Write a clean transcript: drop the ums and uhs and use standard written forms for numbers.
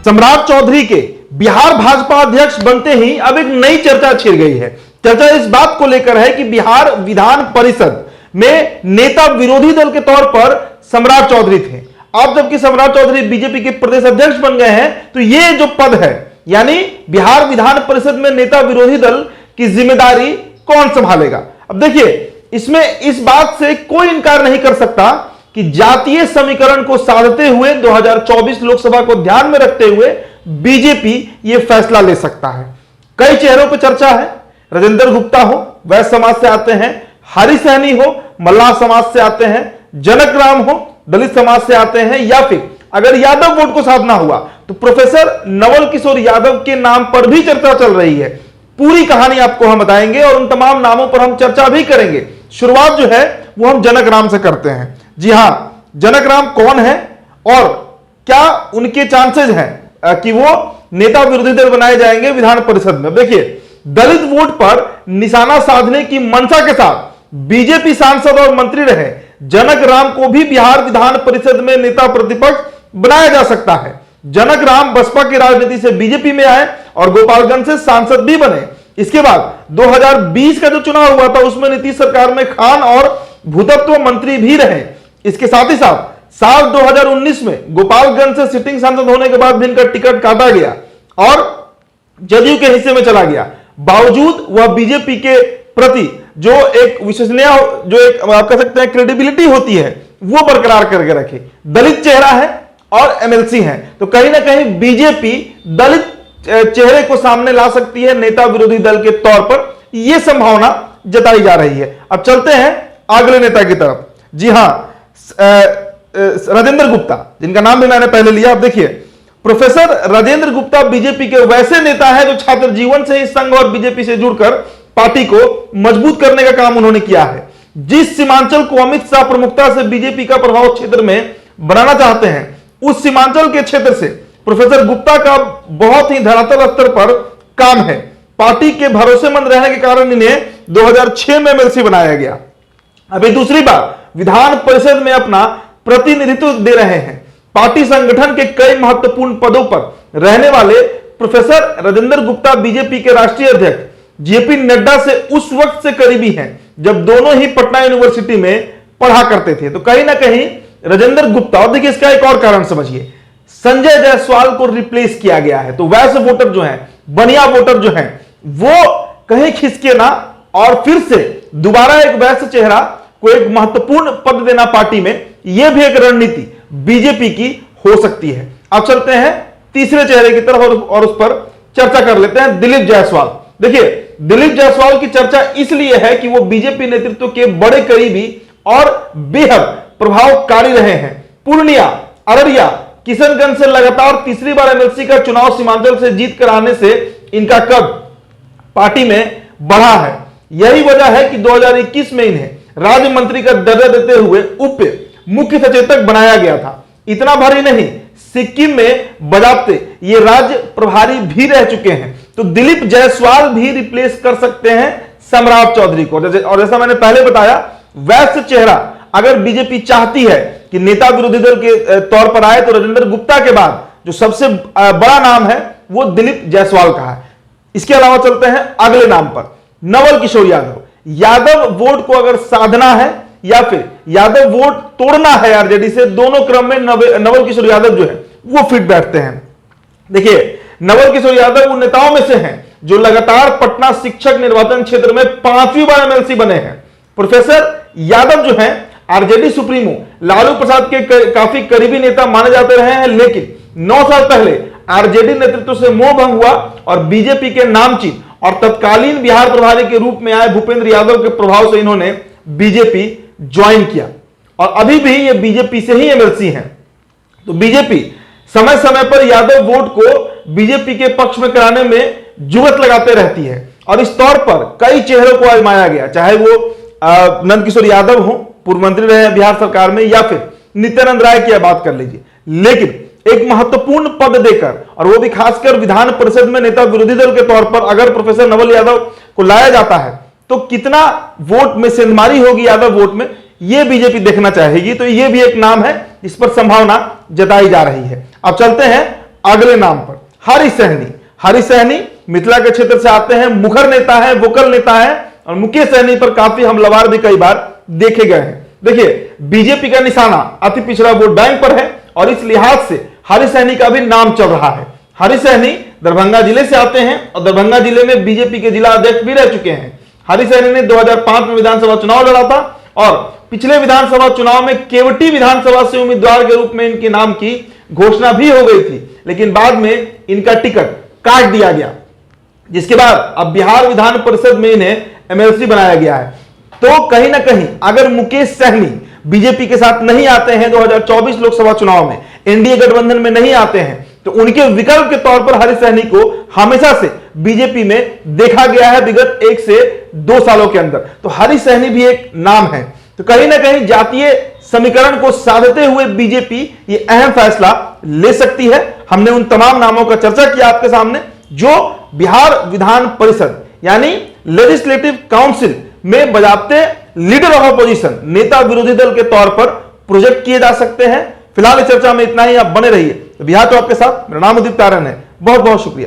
सम्राट चौधरी के बिहार भाजपा अध्यक्ष बनते ही अब एक नई चर्चा छिड़ गई है। चर्चा इस बात को लेकर है कि बिहार विधान परिषद में नेता विरोधी दल के तौर पर सम्राट चौधरी थे। अब जबकि सम्राट चौधरी बीजेपी के प्रदेश अध्यक्ष बन गए हैं, तो ये जो पद है यानी बिहार विधान परिषद में नेता विरोधी दल की जिम्मेदारी कौन संभालेगा। अब देखिए, इसमें इस बात से कोई इंकार नहीं कर सकता कि जातीय समीकरण को साधते हुए 2024 लोकसभा को ध्यान में रखते हुए बीजेपी यह फैसला ले सकता है। कई चेहरों पर चर्चा है। राजेंद्र गुप्ता हो, वैश्य समाज से आते हैं, हरि सहनी हो, मल्लाह समाज से आते हैं, जनक राम हो, दलित समाज से आते हैं, या फिर अगर यादव वोट को साधना हुआ तो प्रोफेसर नवल किशोर यादव के नाम पर भी चर्चा चल रही है। पूरी कहानी आपको हम बताएंगे और उन तमाम नामों पर हम चर्चा भी करेंगे। शुरुआत जो है वो हम जनक राम से करते हैं। जी हां, जनक राम कौन है और क्या उनके चांसेस हैं कि वो नेता विरोधी दल बनाए जाएंगे विधान परिषद में। देखिए, दलित वोट पर निशाना साधने की मंशा के साथ बीजेपी सांसद और मंत्री रहे जनक राम को भी बिहार विधान परिषद में नेता प्रतिपक्ष बनाया जा सकता है। जनक राम बसपा की राजनीति से बीजेपी में आए और गोपालगंज से सांसद भी बने। इसके बाद 2020 का जो चुनाव हुआ था उसमें नीतीश सरकार में खान और भूतत्व मंत्री भी रहे। इसके साथ ही साथ साल 2019 में गोपालगंज से सिटिंग सांसद होने के बाद भी इनका टिकट काटा गया और जदयू के हिस्से में चला गया। बावजूद वह बीजेपी के प्रति जो एक विश्वसनीय, जो एक आप कह सकते हैं क्रेडिबिलिटी होती है, वो बरकरार करके रखे। दलित चेहरा है और एमएलसी है, तो कहीं ना कहीं बीजेपी दलित चेहरे को सामने ला सकती है नेता विरोधी दल के तौर पर, यह संभावना जताई जा रही है। अब चलते हैं अगले नेता की तरफ। जी हां, राजेंद्र गुप्ता, जिनका नाम भी मैंने पहले लिया। अब देखिए, प्रोफेसर राजेंद्र गुप्ता बीजेपी के वैसे नेता है जो छात्र जीवन से ही संघ और बीजेपी से जुड़कर पार्टी को मजबूत करने का काम उन्होंने किया है। जिस सीमांचल को अमित शाह प्रमुखता से बीजेपी का प्रभाव क्षेत्र में बनाना चाहते हैं, उस सीमांचल के क्षेत्र से प्रोफेसर गुप्ता का बहुत ही धरातल स्तर पर काम है। पार्टी के भरोसेमंद रहने के कारण इन्हें 2006 में एमएलसी बनाया गया। अभी दूसरी बार विधान परिषद में अपना प्रतिनिधित्व दे रहे हैं। पार्टी संगठन के कई महत्वपूर्ण पदों पर रहने वाले प्रोफेसर राजेंद्र गुप्ता बीजेपी के राष्ट्रीय अध्यक्ष जेपी नड्डा से उस वक्त से करीबी हैं जब दोनों ही पटना यूनिवर्सिटी में पढ़ा करते थे। तो कहीं ना कहीं राजेंद्र गुप्ता, और देखिए इसका एक और कारण समझिए, संजय जायसवाल को रिप्लेस किया गया है। तो वैसे वोटर जो हैं, बनिया वोटर जो हैं, वो कहीं खिसके ना और फिर से दोबारा एक वैसे चेहरा को एक महत्वपूर्ण पद देना पार्टी में, यह भी एक रणनीति बीजेपी की हो सकती है। अब चलते हैं तीसरे चेहरे की तरफ और उस पर चर्चा कर लेते हैं, दिलीप जायसवाल। देखिए, दिलीप जायसवाल की चर्चा इसलिए है कि वो बीजेपी नेतृत्व के बड़े करीबी और बेहद प्रभावकारी रहे हैं। पूर्णिया, अररिया, किशनगंज से लगातार तीसरी बार एमएलसी का चुनाव सीमांचल से जीत कर आने से इनका कद पार्टी में बढ़ा है। यही वजह है कि 2021 में इन्हें राज्य मंत्री का दर्जा देते हुए उप मुख्य सचेतक बनाया गया था। इतना भारी नहीं, सिक्किम में बजाते ये राज्य प्रभारी भी रह चुके हैं। तो दिलीप जायसवाल भी रिप्लेस कर सकते हैं सम्राट चौधरी को। और जैसा मैंने पहले बताया, वैसे चेहरा अगर बीजेपी चाहती है कि नेता विरोधी दल के तौर पर आए, तो राजेंद्र गुप्ता के बाद जो सबसे बड़ा नाम है वो दिलीप जायसवाल का है। इसके अलावा चलते हैं अगले नाम पर, नवल किशोर यादव। यादव वोट को अगर साधना है या फिर यादव वोट तोड़ना है आरजेडी से, दोनों क्रम में नवल किशोर यादव जो है वो फिट बैठते हैं। देखिए, नवल किशोर यादव उन नेताओं में से हैं जो लगातार पटना शिक्षक निर्वाचन क्षेत्र में 5वीं बार एमएलसी बने हैं। प्रोफेसर यादव जो हैं आरजेडी सुप्रीमो लालू प्रसाद के काफी करीबी नेता माने जाते रहे हैं, लेकिन 9 साल पहले आरजेडी नेतृत्व से मोह भंग हुआ और बीजेपी के नामचीन और तत्कालीन बिहार प्रभारी के रूप में आए भूपेंद्र यादव के प्रभाव से इन्होंने बीजेपी ज्वाइन किया और अभी भी ये बीजेपी से ही एमएलसी हैं। तो बीजेपी समय समय पर यादव वोट को बीजेपी के पक्ष में कराने में जुगत लगाते रहती है और इस तौर पर कई चेहरों को आजमाया गया, चाहे वो नंद किशोर यादव हो, पूर्व मंत्री रहे बिहार सरकार में, या फिर नित्यानंद राय की बात कर लीजिए। लेकिन एक महत्वपूर्ण पद देकर, और वो भी खासकर विधान परिषद में नेता विरोधी दल के तौर पर अगर प्रोफेसर नवल यादव को लाया जाता है तो कितना वोट में सेंधमारी होगी यादव वोट में, यह बीजेपी देखना चाहेगी। तो यह भी एक नाम है, इस पर संभावना जताई जा रही है। अब चलते हैं अगले नाम पर हरि सहनी। हरि सहनी मिथिला के क्षेत्र से आते हैं, मुखर नेता है, वोकल नेता है, और मुकेश सहनी पर काफी हमलावर भी कई बार देखे गए हैं। देखिए, बीजेपी का निशाना अति पिछड़ा वोट बैंक पर है और इस लिहाज से हरि सहनी का भी नाम चल रहा है। हरि सहनी दरभंगा जिले से आते हैं और दरभंगा जिले में बीजेपी के जिला अध्यक्ष भी रह चुके हैं। हरि सहनी ने 2005 में विधानसभा चुनाव लड़ा था और पिछले विधानसभा चुनाव में केवटी विधानसभा से उम्मीदवार के रूप में इनके नाम की घोषणा भी हो गई थी, लेकिन बाद में इनका टिकट काट दिया गया, जिसके बाद अब बिहार विधान परिषद में इन्हें एमएलसी बनाया गया है। तो कहीं ना कहीं अगर मुकेश सहनी बीजेपी के साथ नहीं आते हैं 2024 लोकसभा चुनाव में, एनडीए गठबंधन में नहीं आते हैं, तो उनके विकल्प के तौर पर हरि सहनी को हमेशा से बीजेपी में देखा गया है विगत 1 से 2 सालों के अंदर। तो हरि सहनी भी एक नाम है। तो कहीं ना कहीं जातीय समीकरण को साधते हुए बीजेपी ये अहम फैसला ले सकती है। हमने उन तमाम नामों का चर्चा किया आपके सामने जो बिहार विधान परिषद यानी लेजिस्लेटिव काउंसिल में बजाते लीडर ऑफ अपोजिशन, नेता विरोधी दल के तौर पर प्रोजेक्ट किए जा सकते हैं। फिलहाल इस चर्चा में इतना ही, आप बने रहिए। बिहार तो आपके साथ, मेरा नाम उदित तारन है। बहुत बहुत शुक्रिया।